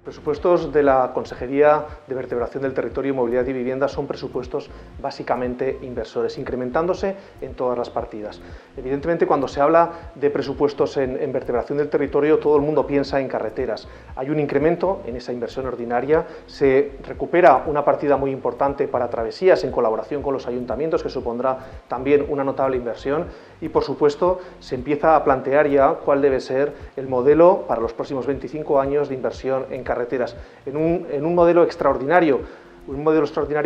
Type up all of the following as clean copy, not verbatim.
Los presupuestos de la Consejería de Vertebración del Territorio, Movilidad y Vivienda son presupuestos básicamente inversores, incrementándose en todas las partidas. Evidentemente, cuando se habla de presupuestos en vertebración del territorio, todo el mundo piensa en carreteras. Hay un incremento en esa inversión ordinaria, se recupera una partida muy importante para travesías en colaboración con los ayuntamientos, que supondrá también una notable inversión, y por supuesto se empieza a plantear ya cuál debe ser el modelo para los próximos 25 años de inversión en carreteras, en un modelo extraordinario,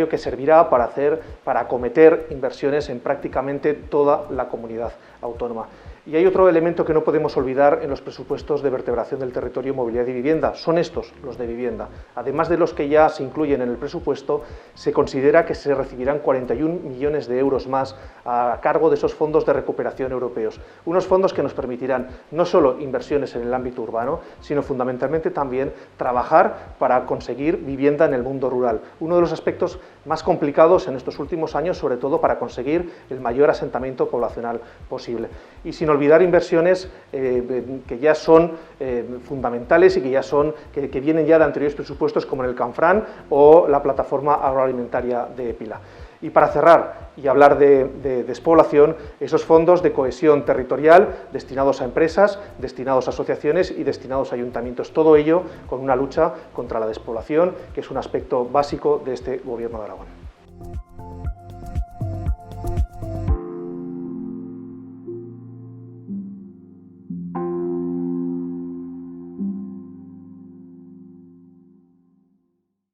que servirá para acometer inversiones en prácticamente toda la comunidad autónoma. Y hay otro elemento que no podemos olvidar en los presupuestos de vertebración del territorio, movilidad y vivienda, son estos, los de vivienda. Además de los que ya se incluyen en el presupuesto, se considera que se recibirán 41 millones de euros más a cargo de esos fondos de recuperación europeos. Unos fondos que nos permitirán no solo inversiones en el ámbito urbano, sino fundamentalmente también trabajar para conseguir vivienda en el mundo rural. Uno de los aspectos más complicados en estos últimos años, sobre todo para conseguir el mayor asentamiento poblacional posible. Y sin olvidar inversiones que ya son fundamentales y que vienen ya de anteriores presupuestos, como en el Canfrán o la plataforma agroalimentaria de Épila. Y para cerrar y hablar de despoblación, esos fondos de cohesión territorial destinados a empresas, destinados a asociaciones y destinados a ayuntamientos. Todo ello con una lucha contra la despoblación, que es un aspecto básico de este Gobierno de Aragón.